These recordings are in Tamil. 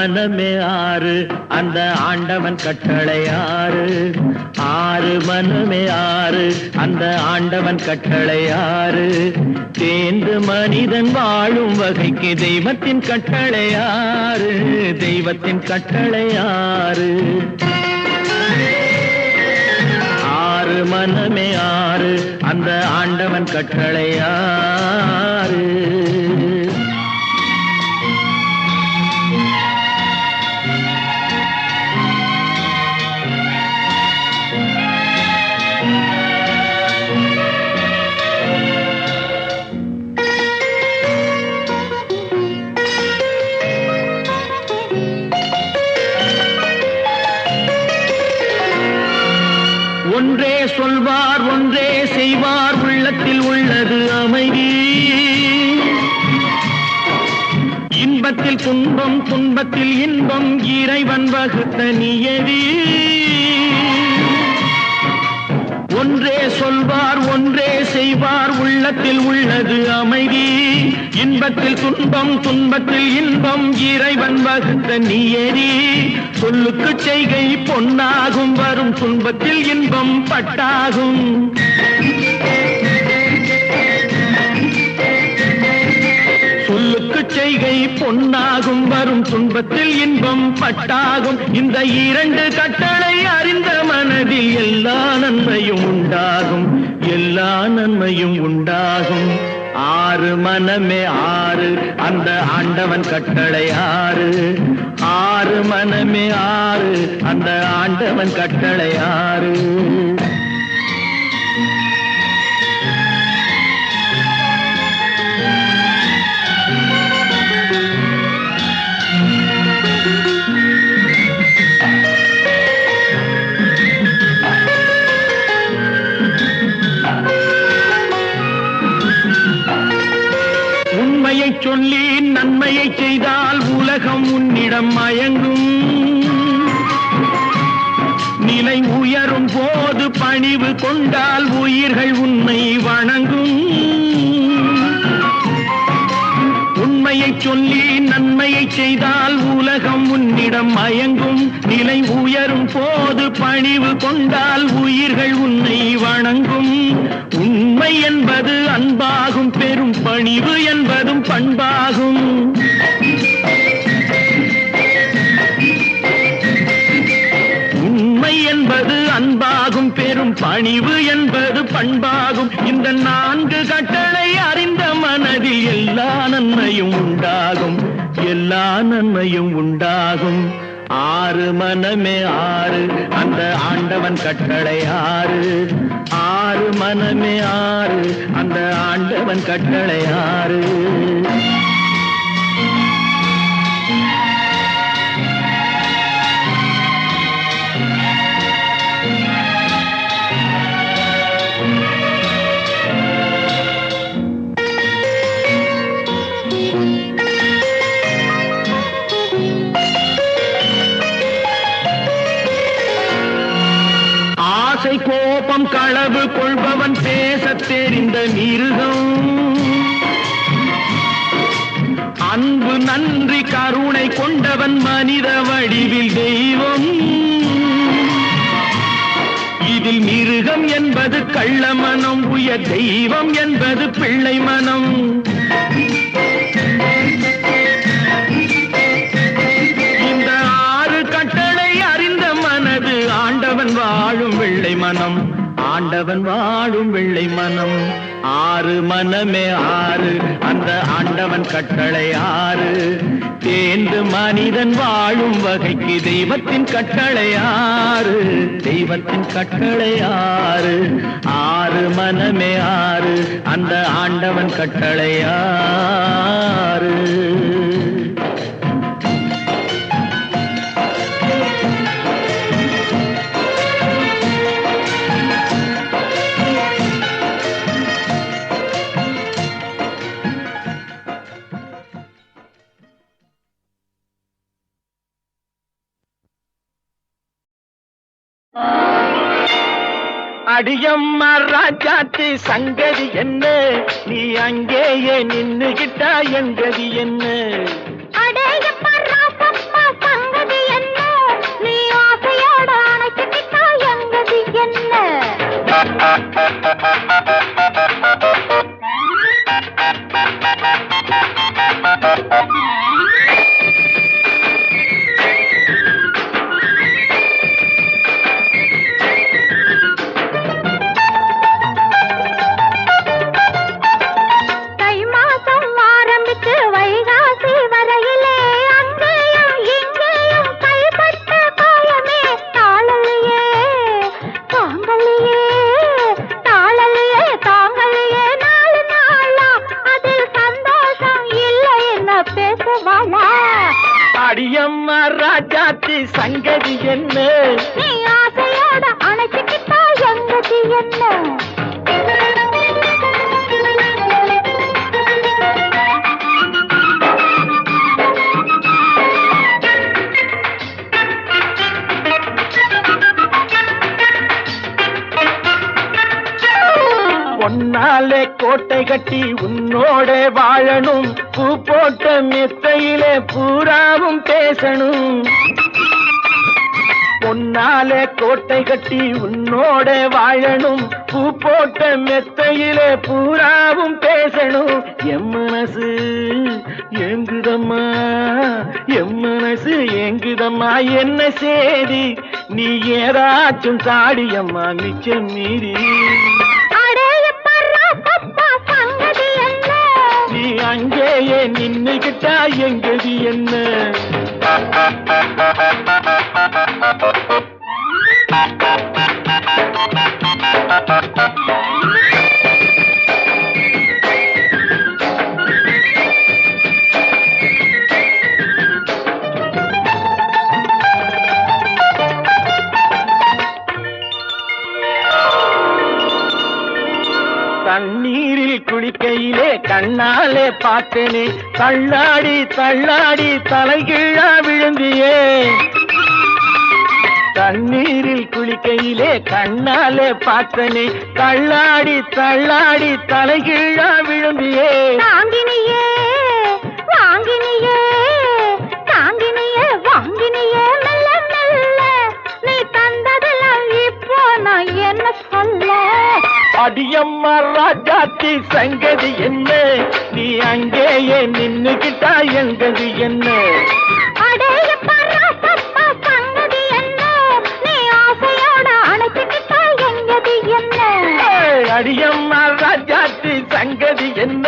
மனமே ஆறு அந்த ஆண்டவன் கட்டளை ஆறு. ஆறு மனமே ஆறு அந்த ஆண்டவன் கட்டளை ஆறு. தேர்ந்து மனிதன் வாழும் வகைக்கு தெய்வத்தின் கட்டளை ஆறு. தெய்வத்தின் கட்டளை ஆறு. ஆறு மனமே ஆறு அந்த ஆண்டவன் கட்டளை ஆறு. ஒன்றே சொல்வார் ஒன்றே செய்வார் உள்ளத்தில் உள்ளது அமைதி. இன்பத்தில் துன்பம் துன்பத்தில் இன்பம் இறைவன் வகுத்த நியதி. ஒன்றே சொல்வார் ஒன்றே செய்வார் உள்ளத்தில் உள்ளது அமைதி. இன்பத்தில் துன்பம் துன்பத்தில் இன்பம் இறைவன் வகுத்த நியதி. சொல்லுக்கு செய்கை பொன்னாகும் வரும் துன்பத்தில் இன்பம் பட்டாகும். சொல்லுக்கு செய்கை பொன்னாகும் வரும் துன்பத்தில் இன்பம் பட்டாகும். இந்த இரண்டு கட்டளை அறிந்த மனதில் எல்லா நன்மையும் உண்டாகும். எல்லா நன்மையும் உண்டாகும். ஆறு மனமே ஆறு அந்த ஆண்டவன் கட்டளை ஆறு. ஆறு மனமே ஆறு அந்த ஆண்டவன் கட்டளை ஆறு. உண்மையை சொல்லி நன்மையை செய்தால் உலகம் உன்னிடம் மயங்கும். நிலை உயரும் போது பணிவு கொண்டால் உயிர்கள் உன்னை வணங்கும். உண்மையை சொல்லி நன்மையை செய்தால் உலகம் உன்னிடம் மயங்கும். நிலை உயரும் போது பணிவு கொண்டால் உயிர்கள் உன்னை வணங்கும். உண்மை என்பது அன்பாகும். பெரும் பணிவு என்பதும் பண்பாகும். உண்மை என்பது அன்பாகும். பெரும் பணிவு என்பது பண்பாகும். இந்த நான்கு கட்டளை அறிந்த மனதில் எல்லா நன்மையும் உண்டாகும். எல்லா நன்மையும் உண்டாகும். ஆறு மனமே ஆறு அந்த ஆண்டவன் கட்டளை ஆறு. ஆறு மனமே ஆறு அந்த ஆண்டவன் கட்டளை ஆறு. ஆசை கோபம் களவு கொள்பவன் பேசத் தெரிந்த மிருகம். அன்பு நன்றி கருணை கொண்டவன் மனித வடிவில் தெய்வம். இதில் மிருகம் என்பது கள்ள மனம். உயர் தெய்வம் என்பது பிள்ளை மனம். இந்த ஆறு கட்டளை அறிந்த மனது ஆண்டவன் வாழும் வெள்ளை மனம். ஆண்டவன் வாழும் வெள்ளை மனம். ஆறு மனமே ஆறு அந்த ஆண்டவன் கட்டளை ஆறு. தேர்ந்து மனிதன் வாழும் வகைக்கு தெய்வத்தின் கட்டளை ஆறு. தெய்வத்தின் கட்டளை ஆறு. ஆறு மனமே ஆறு அந்த ஆண்டவன் கட்டளை ஆறு. அடியம்மா ராஜாத்தி சங்கதி என்ன? நீ அங்கேயே நின்னுகிட்டா எங்கதி என்ன? அடேயப்பா ராசப்பா சங்கதி என்ன? நீ ஆசையோட அணைச்சுக்கிட்டா எங்கதி என்ன? பொன்னாலே கோட்டை கட்டி உன்னோட வாழணும், பூ போட்ட மெத்தையிலே பூராவும் பேசணும். பொன்னாலே கோட்டை கட்டி உன்னோட வாழணும், பூ போட்ட மெத்தையிலே பூராவும் பேசணும். என் மனசு ஏங்குதம்மா, என் மனசு ஏங்குதம்மா, என்ன சேதி நீ ஏதாச்சும் தாடியம்மா மிச்சம் மீறி. நீ அங்கேயே நின்னுகிட்டா எங்கதி என்ன? தண்ணீரில் குளிக்கையிலே கண்ணாலே பார்த்தேனே, தள்ளாடி தள்ளாடி தலைகீழா விழுந்தியே. தண்ணீரில் குளிக்கையிலே கண்ணாலே பார்த்தேனே, தள்ளாடி தள்ளாடி தலைகீழா விழுந்தியே. தாங்கினியே வாங்கினியே, தாங்கினியே வாங்கினியே, மெல்ல மெல்ல நீ தந்ததெல்லாம் இப்போ நான் என்ன சொல்ல? அடியம்மா ராஜாத்தி சங்கதி என்ன? நீ அங்கேயே நின்னுகிட்டா எங்கதி என்ன? அடேயப்பா ராசப்பா சங்கதி என்ன? நீ ஆசையோட அணைச்சுக்கிட்டா எங்கதி என்ன? அடியம்மா ராஜாத்தி சங்கதி என்ன?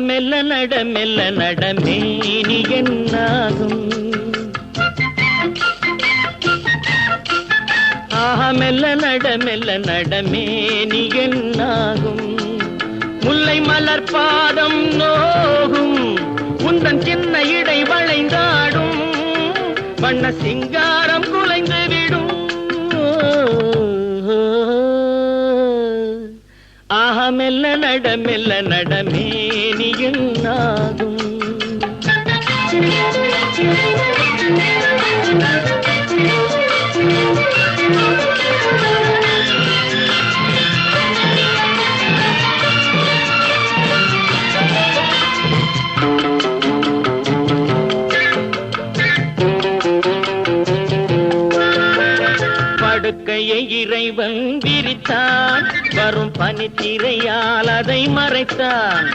மெல்ல நட மெல்ல நடமேனி என்னாகும், ஆஹா மெல்ல நடமேனி என்னாகும். முல்லை மலர் பாதம் நோகும், உந்தன் சின்ன இடை வளைந்தாடும், வண்ண சிங்காரம் குலைந்து விடும். ஆஹா மெல்ல நடமேனி என்னாகும். படுக்கையை இறைவன் விரித்தான், வரும் பனித்திரையால் அதை மறைத்தான்.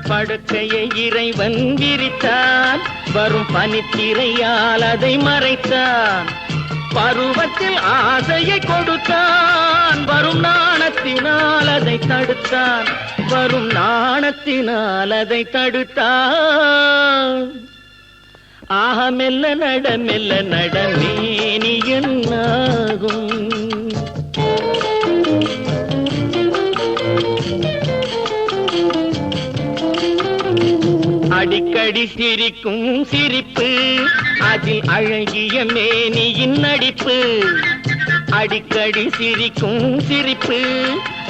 படுக்கையை இறைவன் விரித்தான், வரும் பனித்திரையால் அதை மறைத்தான். பருவத்தில் ஆசையை கொடுத்தான், வரும் நாணத்தினால் அதை தடுத்தான், வரும் நாணத்தினால் அதை தடுத்தான். ஆஹா மெல்ல நடமேனி என்னாகும். அடிக்கடி சிரிக்கும் சிரிப்பு, அதில் அழகிய மேனியின் நடிப்பு. அடிக்கடி சிரிக்கும் சிரிப்பு,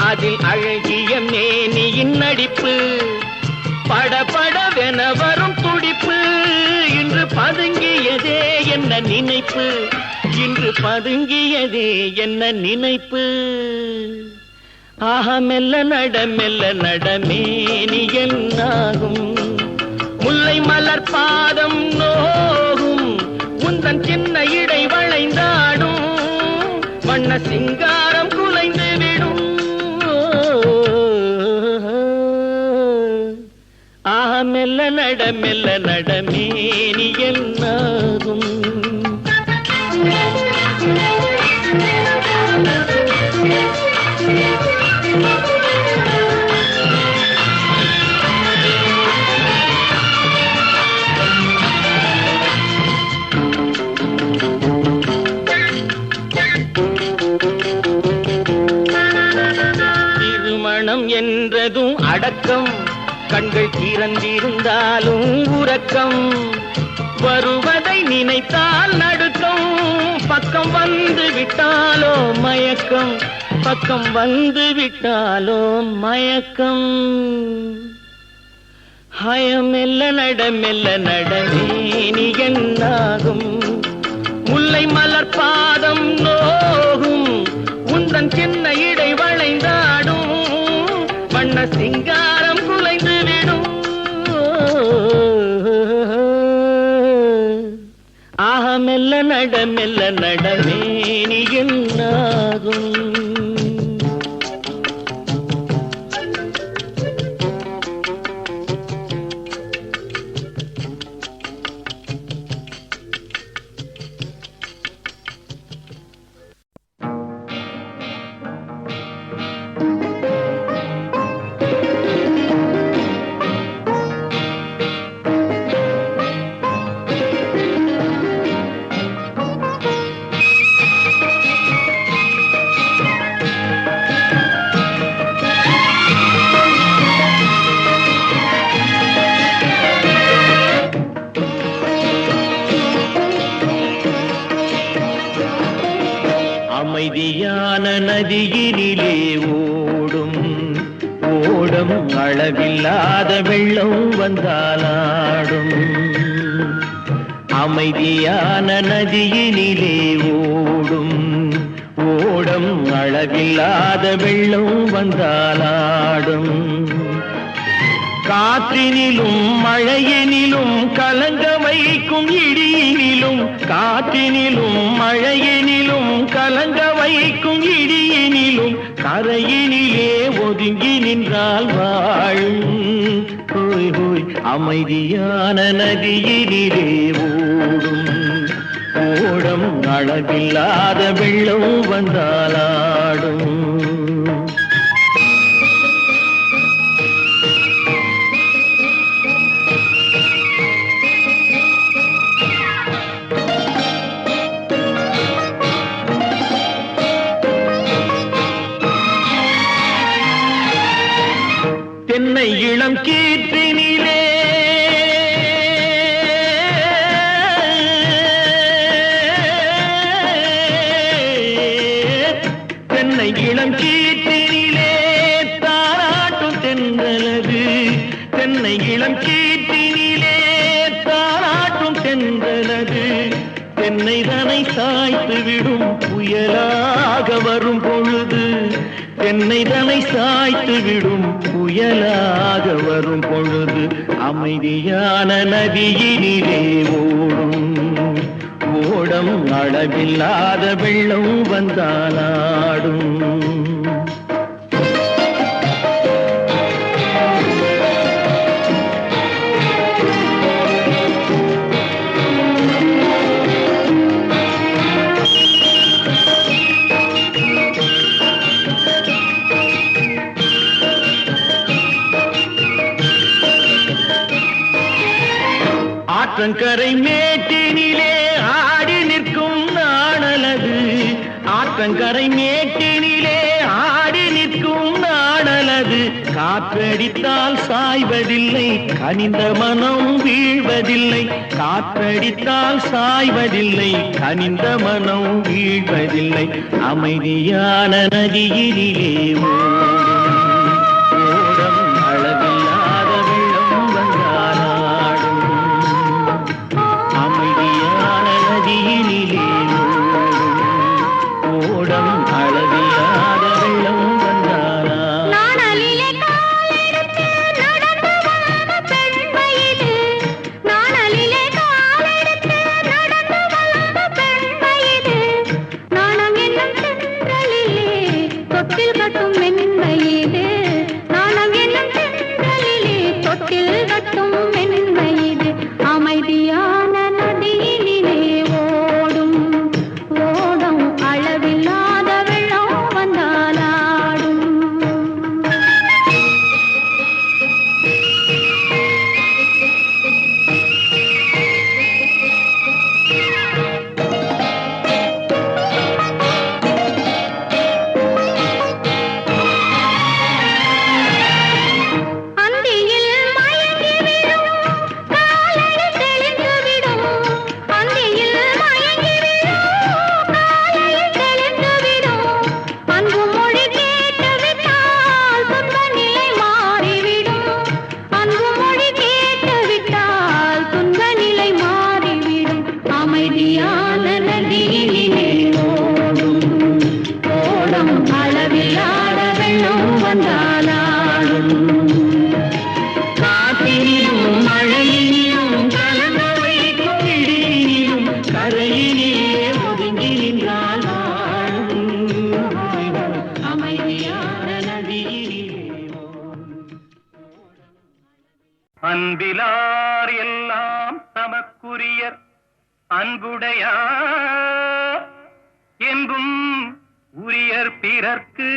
அதில் அழகிய மேனியின் நடிப்பு. படபடவென வரும் துடிப்பு, இன்று பதுங்கியதே என்ன நினைப்பு, இன்று பதுங்கியதே என்ன நினைப்பு. ஆஹா மெல்ல நடமேனி என்னாகும். முல்லை மலர் பாதம் நோகும், உந்தன் சின்ன இடை வளைந்தாடும், வண்ண சிங்காரம் குலைந்து விடும். மெல்ல நட மேனி என்னாகும். திருமணம் என்றதும் அடக்கம், கண்கள் திறந்திருந்தாலும் உறக்கம், வருவதை நினைத்தால் நடுக்கம், பக்கம் வந்து விட்டாலோ மயக்கம், பக்கம் வந்து விட்டாலோ மயக்கம். மெல்ல நட மேனி என்னாகும். முல்லை மலர் பாதம் நோகும், உந்தன் சின்ன இடை வளைந்தாடும், வண்ண சிங்காரம் குலைந்து விடும். மெல்ல நட மேனி என்னாகும். அமைதியான நதியினிலே ஓடும் ஓடம், அளவில்லாத வெள்ளம் வந்தாலாடும். அமைதியான நதியினிலே ஓடும் ஓடம், அளவில்லாத வெள்ளம் வந்தாலாடும். காற்றினிலும் மழையினிலும் கலங்க வைக்கும் இடியினிலும், காற்றினிலும் மழையினிலும் கலங்க வைக்கும் இடியினிலும், கரையினிலே ஒதுங்கி நின்றால் வாழும். ஹோய் ஹோய் அமைதியான நதியினிலே ஓடும் ஓடம், அளவில்லாத வெள்ளம் வந்தாலாடும். தென்னை இளம் கீற்றினிலே தென்னை இளம் கீற்றினிலே தாராட்டும் தென்றலது, தென்னை இளம் கீற்றினிலே தாராட்டும் தென்றலது, தென்னை தனை சாய்த்து விடும் புயலாக வரும் பொழுது, தென்னை தனை சாய்த்து விடும் புயலாக வரும் பொழுது, அமைதியான நதியினிலே ஓடும் ஓடம், அளவில்லாத வெள்ளம் வந்தாலாடும். ஆற்றங்கரை மேட்டினிலே ஆடி நிற்கும் நாணலது, ஆற்றங்கரை மேட்டினிலே ஆடி நிற்கும் நாணலது, காற்றடித்தால் சாய்வதில்லை கனிந்த மனம் வீழ்வதில்லை, காற்றடித்தால் சாய்வதில்லை கனிந்த மனம் வீழ்வதில்லை. அமைதியான நதியினிலே ஓடம், அளவில்லாத வெள்ளம் வந்தாலாடும். அமைதியான நதியினிலே ஓடம், அளவில்லாத வெள்ளம் வந்தாலாடும். நாணலிலே காலெடுத்து நடந்து வந்த பெண்மயிலே, நாணலிலே காலெடுத்து நடந்து வந்த பெண்மயிலே, நாணம் என்னும் தென்றலிலே தொட்டில் கட்டும் மென்மையிலே, அன்பிலார் எல்லாம் தமக்குரியர் அன்புடையார் என்பும் உரியர் பிறர்க்கு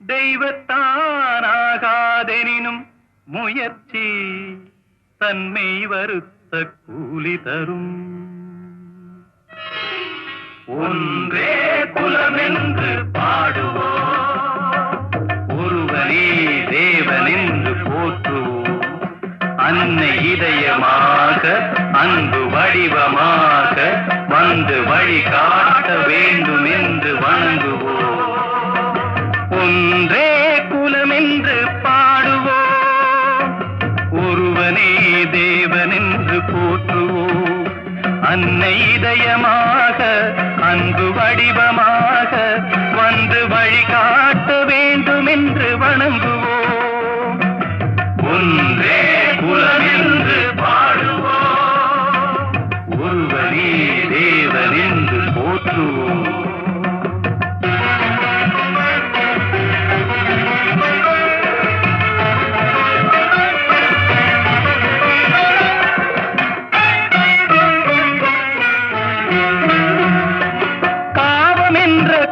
தெய்வத்தானாகாதெனினும் முயற்சி தன்மை வருத்த கூலி தரும். ஒன்றே குலமென்று பாடுவோம், ஒருவனே தேவனென்று போற்றுவோம். அன்னை இதயமாக அன்பு வடிவமாக வந்து வழிகாட்ட வேண்டும் என்று வணங்குவோம். ஒன்றே குலமென்று பாடுவோம், ஒருவனே தேவனென்று போற்றுவோம். அன்னை இதயமாக அன்பு வடிவமாக வந்து வழிகாட்ட வேண்டும் என்று வணங்குவோம். ஒன்றே குலமென்று பாடுவோம், ஒருவனே தேவனென்று போற்றுவோம்.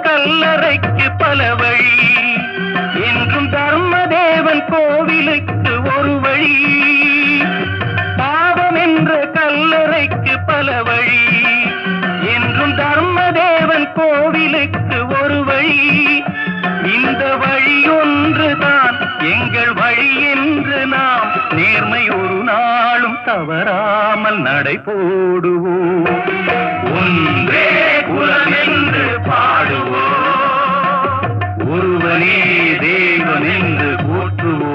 கல்லறைக்கு பல வழி என்றும் தர்மதேவன் கோவிலுக்கு ஒரு வழி. பாவம் என்ற கல்லறைக்கு பல வழி என்றும் தர்மதேவன் கோவிலுக்கு ஒரு வழி. இந்த வழி ஒன்றுதான் எங்கள் வழி என்று நாம் நேர்மை ஒரு நாளும் தவறாமல் நடை போடுவோம். ஒன்றே குலமென்று பாடுவோம், ஒருவனே தேவனென்று போற்றுவோம்.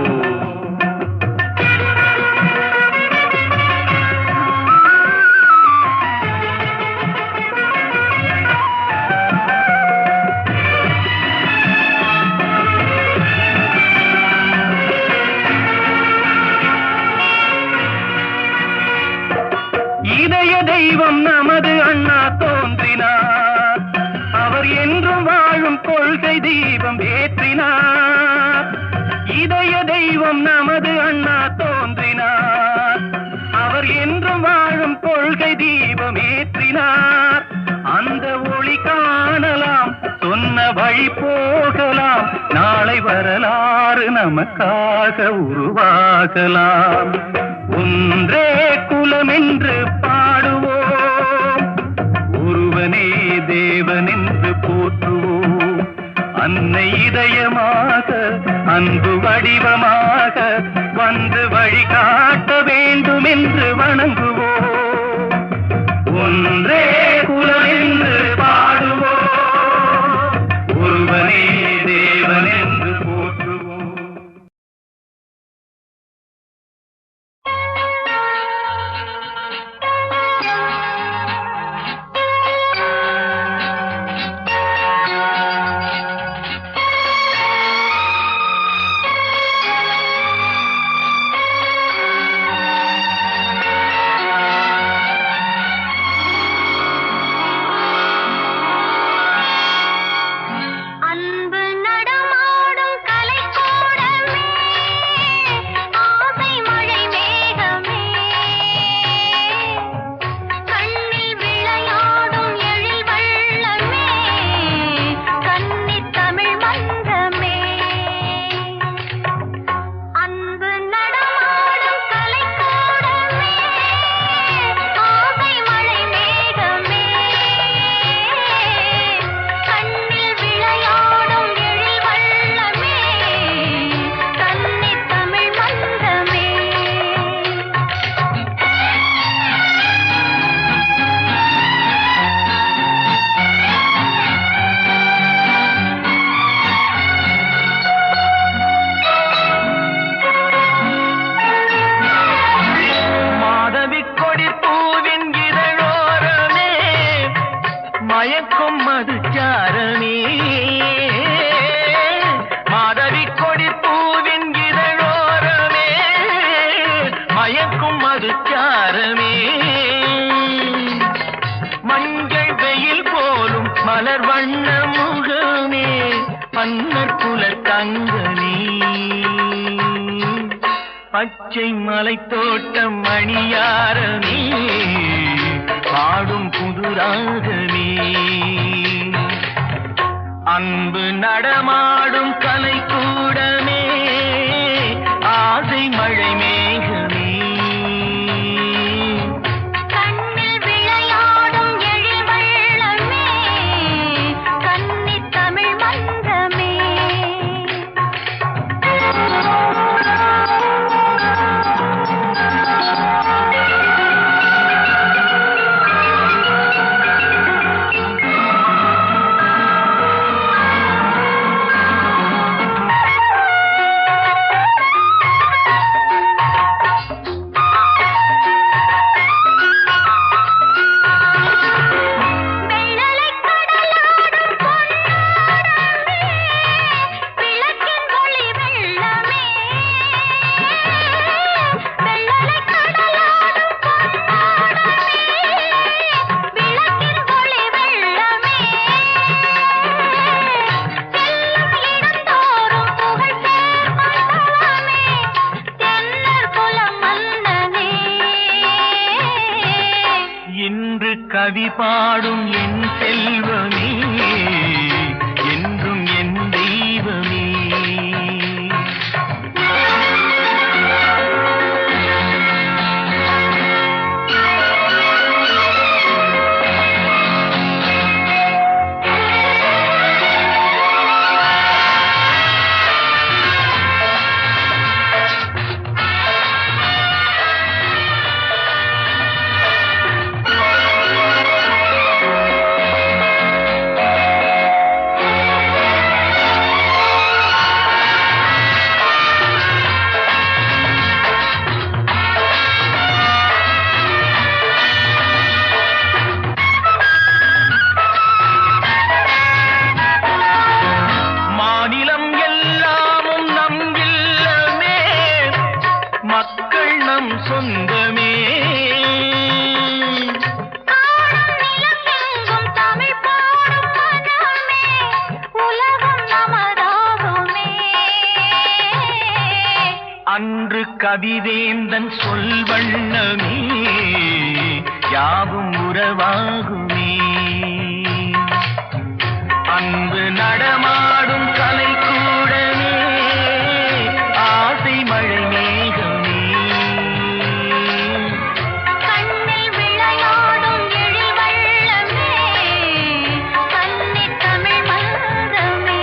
இதய தெய்வம் நமது அண்ணா தோன்றினார், அவர் என்றும் வாழும் கொள்கை தீபம் ஏற்றினார். இதய தெய்வம் நமது அண்ணா தோன்றினார், அவர் என்றும் வாழும் கொள்கை தீபம் ஏற்றினார். அந்த ஒளி காணலாம், சொன்ன வழி போகலாம், நாளை வரலாறு நமக்காக உருவாகலாம். ஒன்றே குலமென்று பாடுவோம், ஒருவனே தேவனென்று போற்றுவோம். அன்னை இதயமாக அன்பு வடிவமாக வந்து வழிகாட்ட வேண்டும் என்று வணங்குவோம். ஒன்றே குலமென்று பாடுவோம், ஒருவனே தேவனென்று போற்றுவோம். பச்சை மலை தோட்டம் மணியாரமே பாடும் புதுராகமே அன்பு நடமாடும் கலை கூடமே ஆசை மழை மேகமே கண்ணில் விளையாடும் எழில் வெள்ளமே கன்னித் தமிழ் மன்றமே கவி பாடும் என் செல்வமே என்றும் என் தெய்வமே மக்கள் நம் சொந்தமே நிலமெங்கும் தமிழ் பாடும் மனமே உலகம் நமதாகுமே அன்று கவிவேந்தன் சொல் வண்ணமே யாவும் உறவாகுமே அன்பு நடமாடும் கலை கூடமே ஆசை மழை மேகமே கண்ணில் விளையாடும் எழில் வெள்ளமே கன்னித் தமிழ் மன்றமே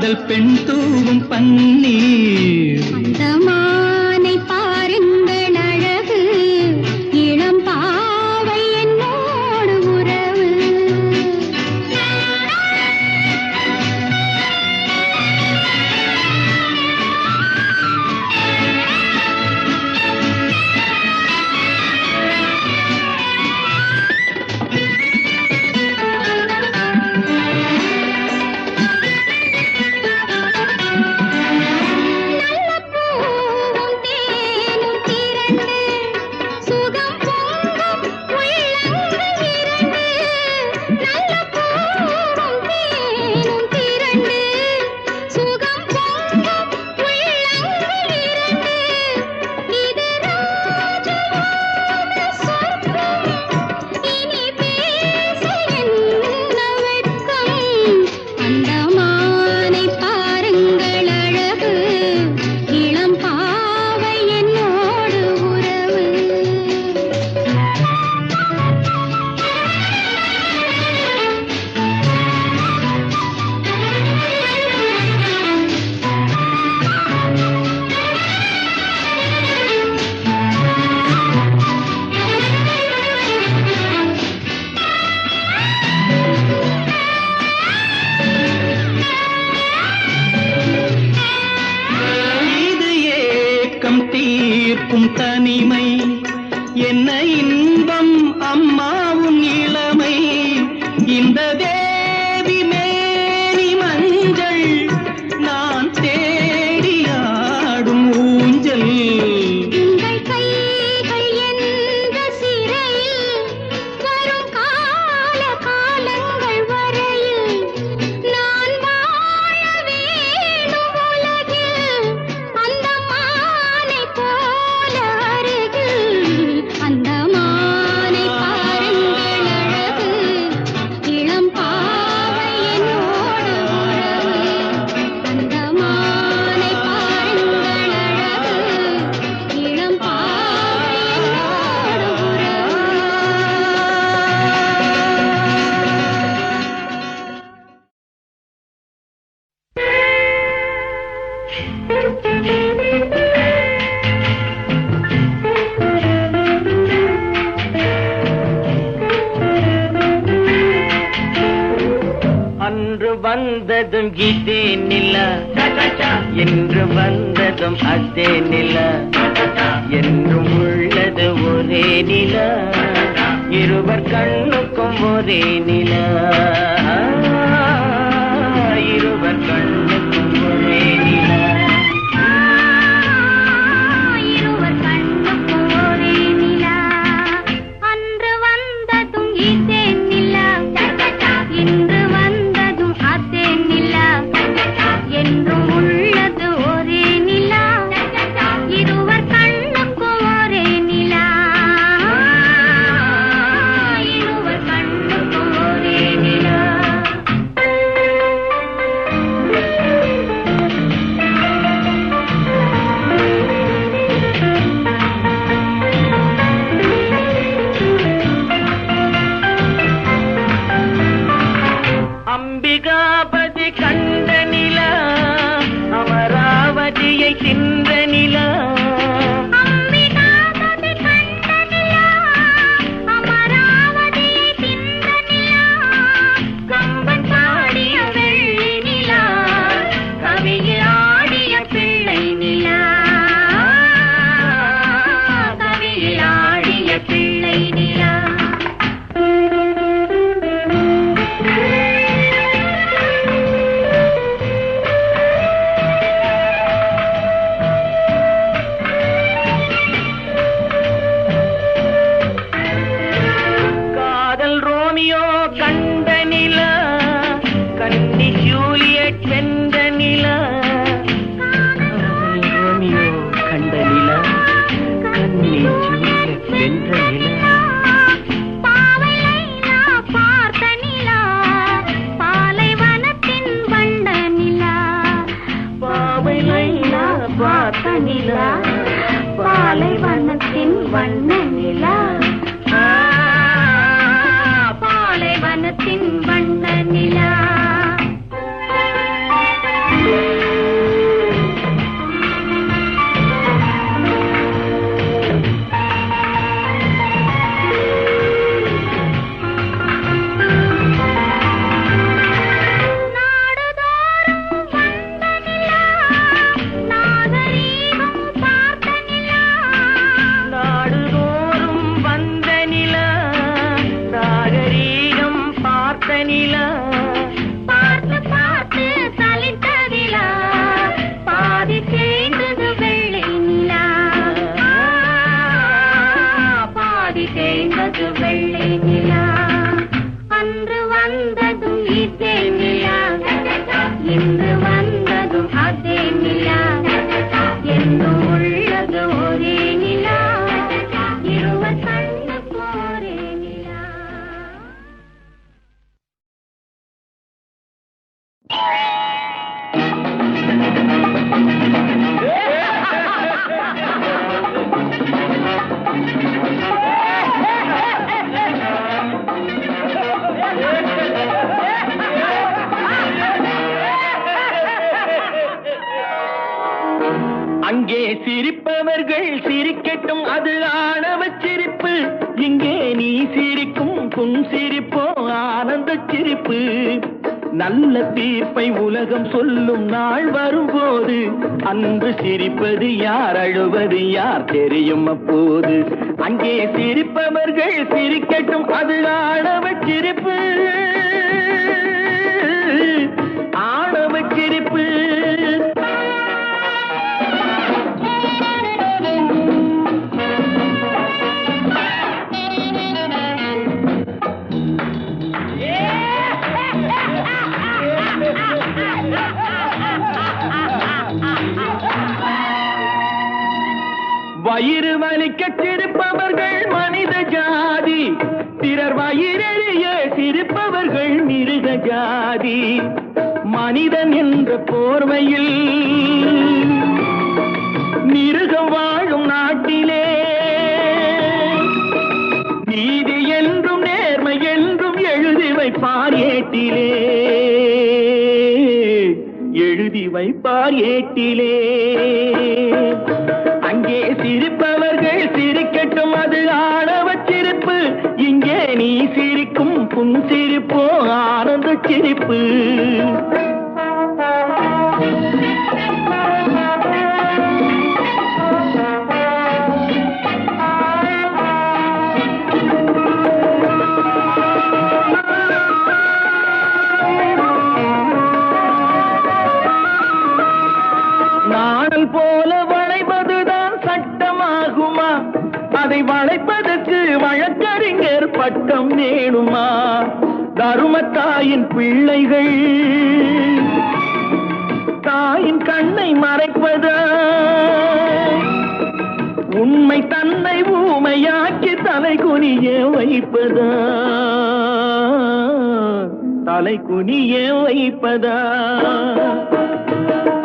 காதல் பெண் தூவும் பன்னீர். அந்த மானை பாருங்கள் அழகு, இளம் பாவை என்னோடு உறவு. தீர்க்கும் தனிமை என்ன இன்பம் அம்மாவும் இளமை. இந்த தேவி மேனி மஞ்சள் நான் தேடியாடும் ஊஞ்சல். உங்கள் கைகள் என்ற சிறையில் வரும் கால காலங்கள் வரையில் நான் வாழ வேண்டும் உலகில். அந்த மானை போல அருகில், அந்த மானை பாருங்கள் அழகு, இளம் பாவை என்னோடு உறவு. அந்த மானை பாருங்கள் அழகு, இளம் பாவை என்னோடு அன்று வந்ததும் இதே நிலா, என்று வந்ததும் அதே நிலா, என்றும் உள்ளது ஒரே நிலா, இருவர் கண்ணுக்கும் ஒரே நிலா, இருவர் கண்ணுக்கும் ஒரே நிலா. இருவர் கண்ணுக்கும் ஒரே நிலா. அன்று வந்ததும் இதே நிலா, இன்று வந்ததும் அதே நிலா, என்றும் உள்ளது ஒரே நிலா, இருவர் கண்ணுக்கும் ஒரே நிலா, இருவர் கண்ணுக்கும் ஒரே நிலா. அம்பிகாபதி கண்ட நிலா, அமராவதியை தின்ற நிலா, அம்பிகாபதி கண்ட நிலா, அமராவதியை தின்ற நிலா, கம்பன் பாடிய வெள்ளி நிலா, கவியில் ஆடிய பிள்ளை நிலா, கவியில் ஆடிய பிள்ளை நிலா. காதல் ரோமியோ கண்ட நிலா, கன்னி ஜூலியட் வென்ற நிலா, ரோமியோ கண்ட நிலா, கன்னி ஜூலியட் வென்ற நிலா. பாவை லைலா பார்த்த நிலா, பாலைவனத்தின் வண்ண நிலா, பாவை லைலா பார்த்த நிலா, பாலைவனத்தின் வண்ண நிலா, பாலைவனத்தின் வண்ண நிலா. நிலா பார்த்து பார்த்து சலித்ததிலா பாதி தேய்ந்தது வெள்ளை நிலா பாதி தேய்ந்தது வெள்ளை நிலா அன்று வந்ததும் இதே நிலா இன்று வந்ததும் அதே நிலா என்னும் உள்ளது ஒரே நிலா இருவர் கண்ணுக்கு ஒரே நிலா. அங்கே சிரிப்பவர்கள் சிரிக்கட்டும், அது ஆணவச் சிரிப்பு. இங்கே நீ சிரிக்கும் புன் சிரிப்போ ஆனந்த சிரிப்பு. நல்ல தீர்ப்பை உலகம் சொல்லும் நாள் வரும்போது அன்று சிரிப்பது யார், அழுவது யார் தெரியும் அப்போது. அங்கே சிரிப்பவர்கள் சிரிக்கட்டும், அது ஆணவச் சிரிப்பு. ஆணவச் சிரிப்பு. வயிறு வலிக்க சிரிப்பவர்கள் மனித ஜாதி, பிறர் வயிறெறிய சிரிப்பவர்கள் மிருக ஜாதி. மனிதன் என்ற போர்வையில் மிருகம் வாழும் நாட்டிலே நீதி என்றும் நேர்மை என்றும் எழுதி வைப்பார் ஏட்டிலே, எழுதி வைப்பார் ஏட்டிலே. அங்கே சிரிப்பவர்கள் சிரிக்கட்டும், அது ஆணவச் சிரிப்பு. இங்கே நீ சிரிக்கும் புன் சிரிப்போ ஆனந்த சிரிப்பு. நாணல் போல வளைவதுதான் சட்டமாகுமா? அதை வளைப்பதற்கு வழக்கறிஞர் பட்டம் வேணுமா? தருமத்தாயின் பிள்ளைகள் தாயின் கண்ணை மறைப்பதா? உண்மை தன்னை ஊமையாக்கி தலை குனிய வைப்பதா? தலை குனிய வைப்பதா?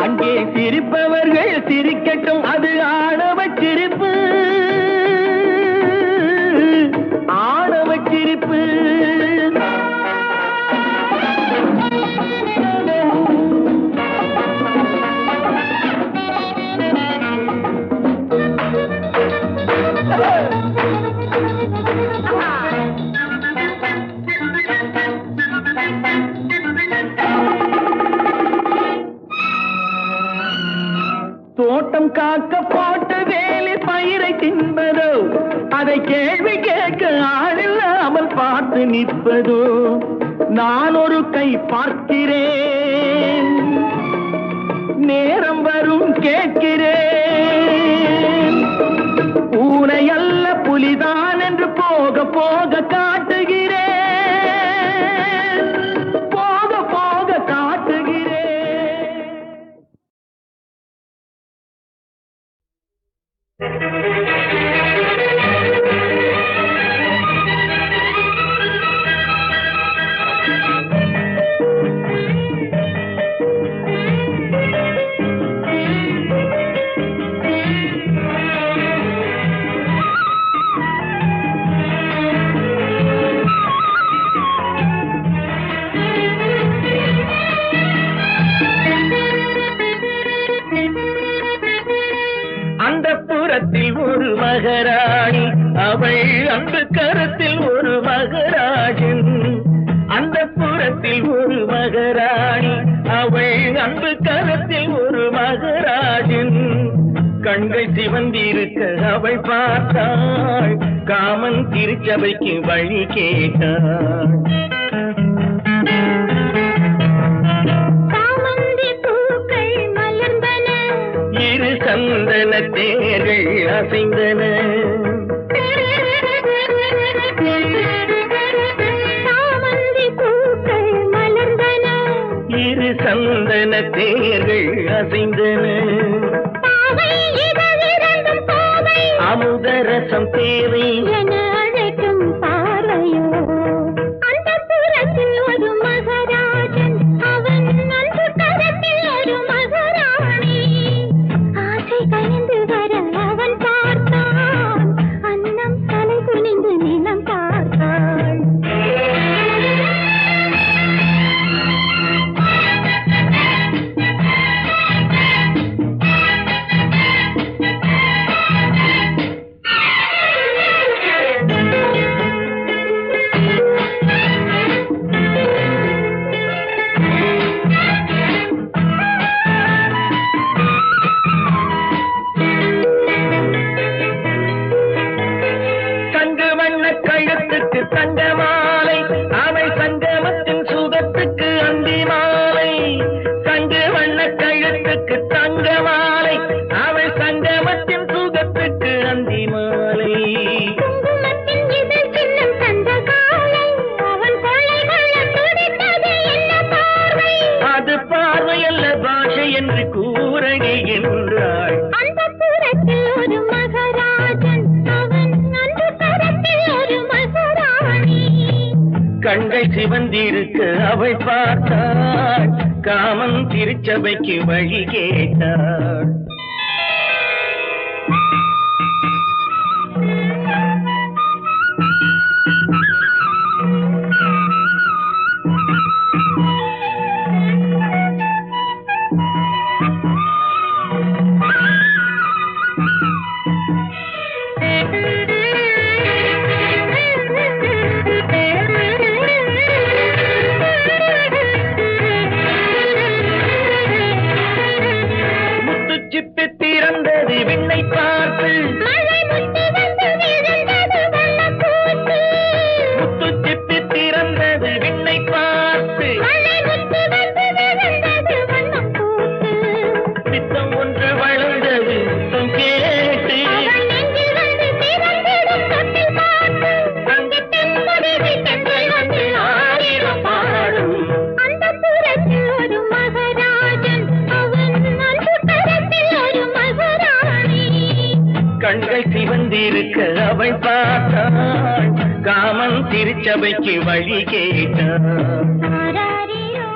அங்கே சிரிப்பவர்கள் சிரிக்கட்டும், அது ஆணவச் சிரிப்பு. ஆணவச் சிரிப்பு. தோட்டம் காக்க போட்ட வேலி பயிரை தின்பதோ, அதை கேள்வி கேட்க ஆளில்லாமல் பார்த்து நிற்பதோ? நான் ஒரு கை பார்க்கிறேன், நேரம் வரும் கேட்கிறேன். பூனை அல்ல புலிதான் என்று போக போக காட்டுகிறேன், போக போக காட்டுகிறேன். அந்தப்புறத்தில் ஒரு மகராணி, அவள் அன்பு கரத்தில் ஒரு மகராஜன். அந்தப்புறத்தில் ஒரு மகராணி, அவள் அன்பு கரத்தில் ஒரு மகராஜன். கண்கள் சிவந்திருக்க அவள் பார்த்தாள், காமன் திருச்சபைக்கு வழி கேட்டாள். அசைந்தன. சாமந்தி பூக்கள் மலர்ந்தன. இரு சந்தன தேர்கள் அசைந்தன. பாவை இதழிரண்டும் பாவை. அமுதரசம் தேவை என அழைக்கும் பார்வையோ. அந்த புறத்தில் ஒரு மகராஜன், அவன் அன்பு கரத்தில் ஒரு மகராணி. ஆசை கனிந்து வர அவன் பார்த்தான், அன்னம் தலை குனிந்து நிலம் பார்த்தாள். தங்க வண்ண கழுத்துக்கு தங்க மாலை, அவை சங்கமத்தின் சுகத்துக்கு அந்தி மாலை. தங்க வண்ண கழுத்துக்கு தங்க மாலை, அவை சங்கமத்தின் சுகத்துக்கு அந்தி மாலை. குங்குமத்தின் இதழ் சின்னம் தந்த காலை, அவன் கொள்ளைகொள்ள துடித்தது என்ன பார்வை. அது பார்வையல்ல பாஷை என்று கூறகை என்றாள். அந்த புறத்தில் ஒரு மகராஜன், அவன் அன்பு கரத்தில் ஒரு மகராணி. கண்கள் சிவந்திருக்க அவள் பார்த்தாள், காமன் திருச்சபைக்கு வழி கேட்டாள். முத்துச்சிப்பி திறந்தது விண்ணை பார்த்து, மழை முட்டி வந்து விழுந்தது வண்ணப்பூத்து. முத்துச்சிப்பி திறந்தது விண்ணை பார்த்து. மழை முட்டி வந்து விழுந்தது வண்ணப்பூத்து. சித்தம் ஒன்று வளர்ந்தது முத்தம் கேட்டு, அவள் நெஞ்சில் வந்து திறந்திடும் தொட்டில் பார்த்து. தங்கத்தின் முடிவு தென்றல் வந்து ஆயிரம் பாடும். அந்த புறத்தில் ஒரு மகராஜன், அவன் அன்பு கரத்தில் ஒரு மகராணி. கண்கள் சிவந்திருக்க அவள் பார்த்தாள், காமன் திருச்சபைக்கு வழி கேட்டாள். ஆராரிரோ.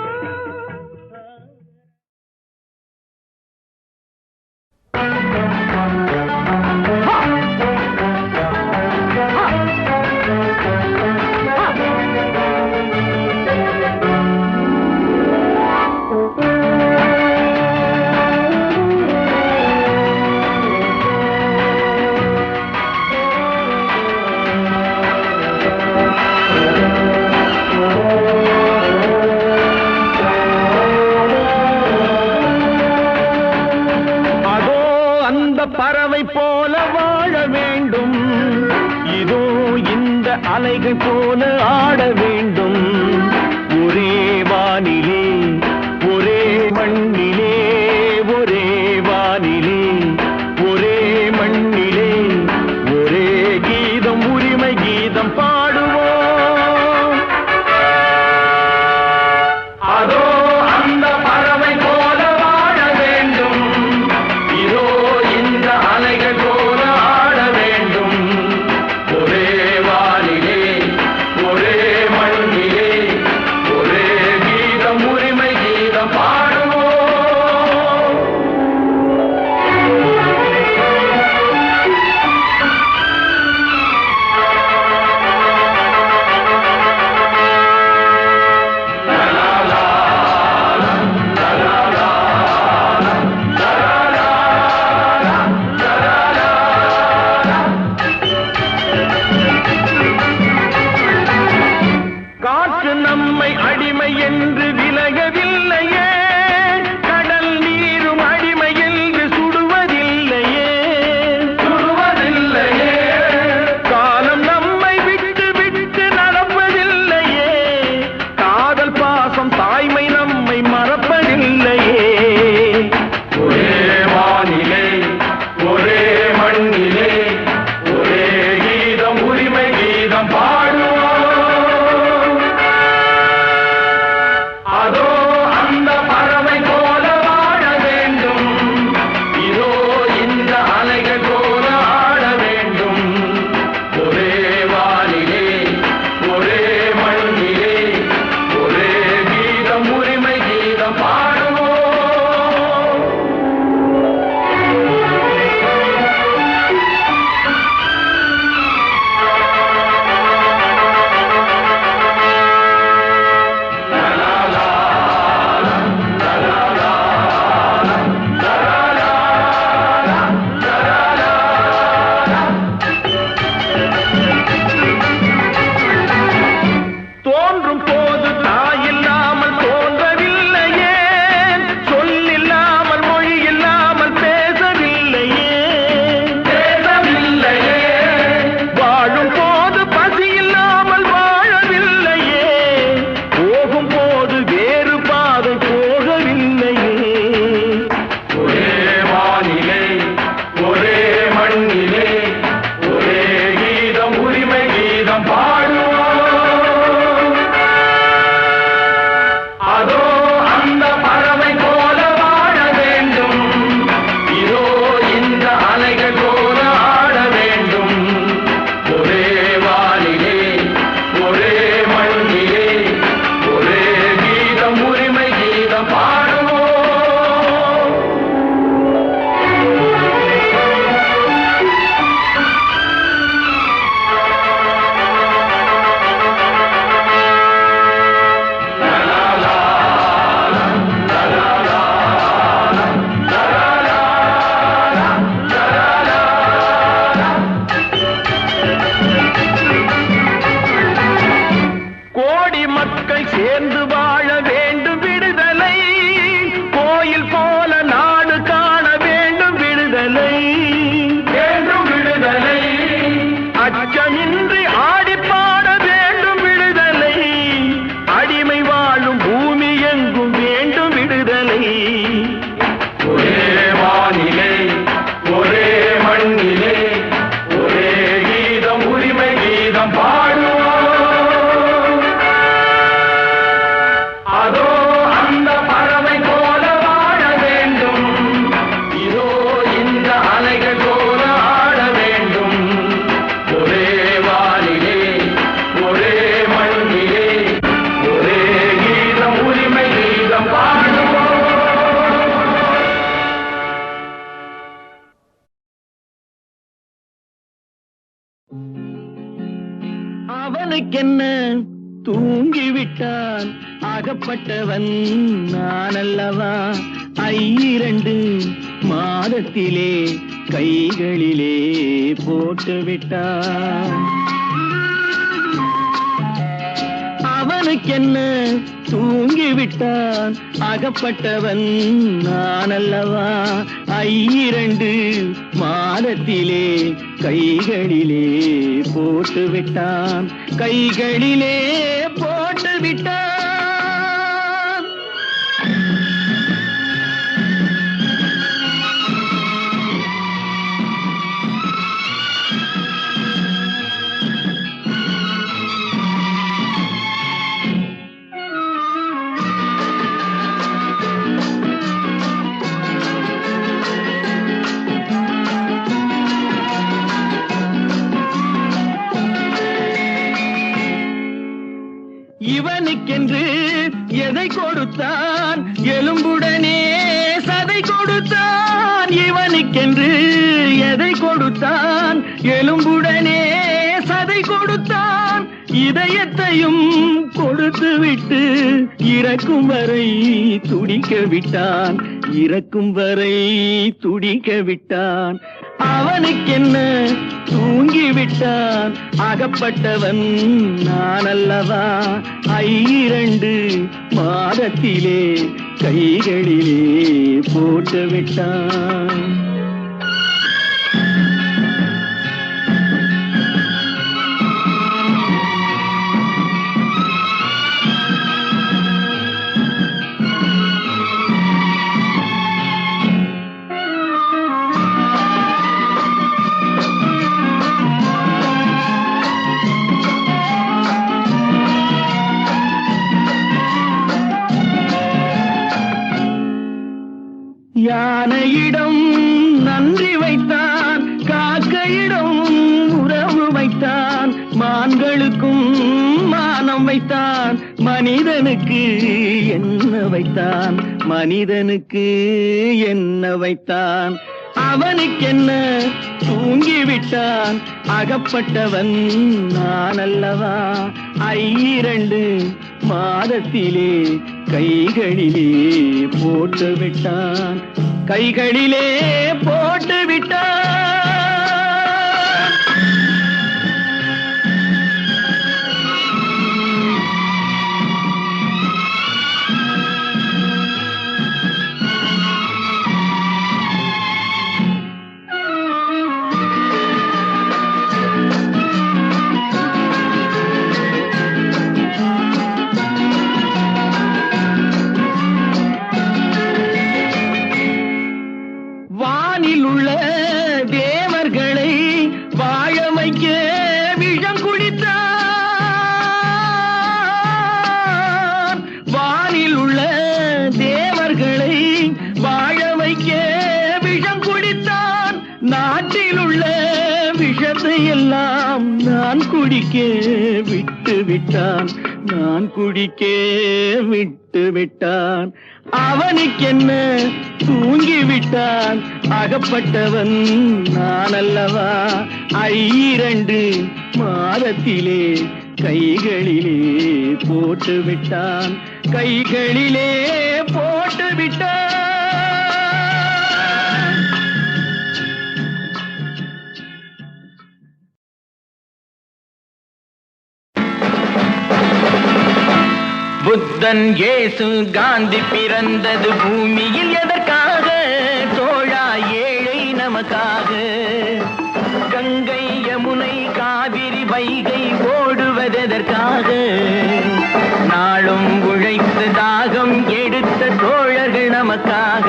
அதோ அந்த பறவை போல வாழ வேண்டும், இதோ இந்த அலைகள் போல ஆட வேண்டும். ஒரே வானிலே ஒரே மண்ணிலே, ஒரே வானிலே ஒரே மண்ணிலே, ஒரே கீதம் உரிமை கீதம் பாடுவோம். அதோ அந்த பறவை போல வாழ வேண்டும், இதோ இந்த அலைகள் போல ஆட வேண்டும். ஒரே வானிலே கீதம் பாடுவோம். சேர்ந்து வாழ வேண்டும் விடுதலை, கோயில் போல நாடு காண வேண்டும் விடுதலை, வேண்டும் விடுதலை, அச்சமின்றி ஆடி பாட வேண்டும் விடுதலை, அடிமை வாழும் பூமி எங்கும் வேண்டும் விடுதலை. ஒரே வானிலே ஒரே மண்ணிலே ஒரே கீதம் உரிமை கீதம் பாடுவோம். அவனுக்கென்ன தூங்கிவிட்டான் அகப்பட்டவன் நான் அல்லவா, 2 மாதத்திலே கைகளிலே போட்டுவிட்டான். அவனுக்கென்ன தூங்கிவிட்டான் அகப்பட்டவன் நான் அல்லவா, 2 மாதத்திலே கைகளிலே போட்டுவிட்டான், கைகளிலே போட்டுவிட்டான். இவனுக்கென்று எதை கொடுத்தான் எலும்புடனே சதை கொடுத்தான், இவனுக்கென்று எதை கொடுத்தான் எலும்புடனே சதை கொடுத்தான், இதயத்தையும் கொடுத்து விட்டு இறக்கும் வரை துடிக்க விட்டான், இறக்கும் வரை துடிக்க விட்டான். அவனுக்கென்ன தூங்கிவிட்டான் அகப்பட்டவன் நான் அல்லவா, 2 மாதத்திலே கைகளிலே போட்டுவிட்டான். யானையிடம் நன்றி வைத்தான், காக்கையிடம் உறவு வைத்தான், மான்களுக்கும் மானம் வைத்தான், மனிதனுக்கு என்ன வைத்தான், மனிதனுக்கு என்ன வைத்தான். அவனுக்கென்ன தூங்கிவிட்டான் அகப்பட்டவன் நான் அல்லவா, 2 மாதத்திலே கைகளிலே போட்டுவிட்டான், கைகளிலே போட்டுவிட்டான். வானிலுள்ள தேவர்களை வாழ வைக்க விஷம் குடித்தான், வானிலுள்ள தேவர்களை வாழ வைக்க விஷம் குடித்தான், நாட்டிலுள்ள விஷத்தை எல்லாம் நான் குடிக்க விட்டு விட்டான், நான் குடிக்க விட்டு விட்டான். அவனுக்கென்ன தூங்கி விட்டான். அகப்பட்டவன் நான் அல்லவா. 2 மாதத்திலே கைகளிலே போட்டு விட்டான். கைகளிலே போட்டு விட்டான். புத்தன் இயேசு காந்தி பிறந்தது பூமியில் எதற்காக? தோழா ஏழை நமக்காக. கங்கை யமுனை காவிரி வைகை ஓடுவதற்காக? நாளும் உழைத்து தாகம் எடுத்த தோழர்கள் நமக்காக.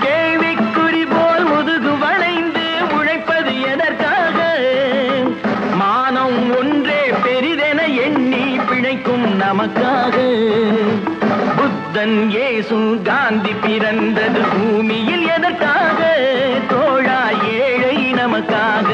கேள்விக்குறி போல் முதுகு வளைந்து உழைப்பது எதற்காக? மானம் ஒன்றே பெரிதென எண்ணி பிழைக்கும் நமக்காக. புத்தன் இயேசு காந்தி பிறந்தது பூமியில் எதற்காக? தோழா ஏழை நமக்காக.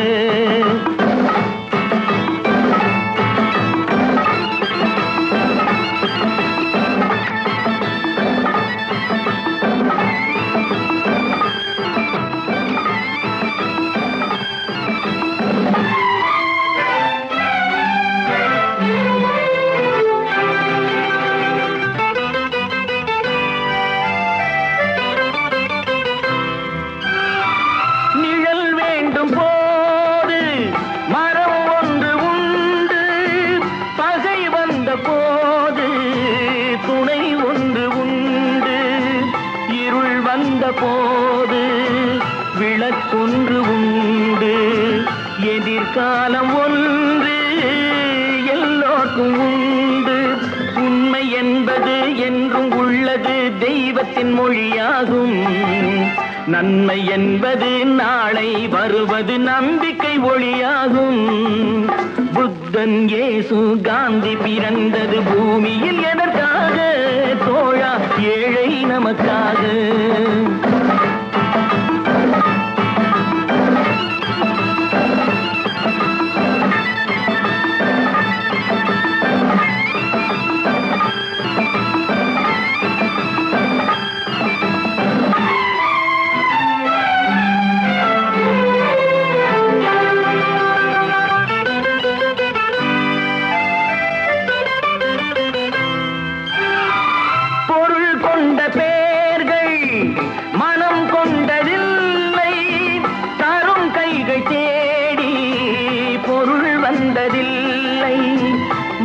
போது விளக்கொன்று உண்டு. எதிர்காலம் ஒன்று எல்லோருக்கும் உண்டு. உண்மை என்பது என்றும் உள்ளது தெய்வத்தின் மொழியாகும். நன்மை என்பது நாளை வருவது நம்பிக்கை ஒளியாகும். புத்தன் இயேசு காந்தி பிறந்தது பூமியில் எதற்காக? தோழா ஏழை நமக்காக.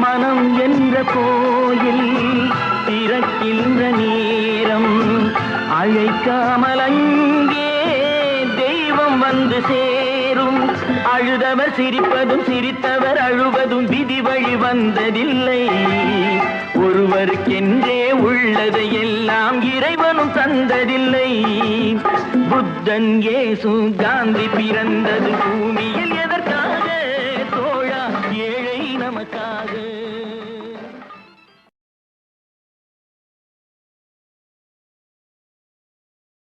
மனம் என்ற கோயில் திறக்கின்ற நேரம் அழைக்காமல் அங்கே தெய்வம் வந்து சேரும். அழுதவர் சிரிப்பதும் சிரித்தவர் அழுவதும் விதி வழி வந்ததில்லை. ஒருவருக்கென்றே உள்ளதை எல்லாம் இறைவனும் தந்ததில்லை. புத்தன் இயேசு காந்தி பிறந்தது பூமியில் எதற்காக? தோழா ஏழை நமக்காக.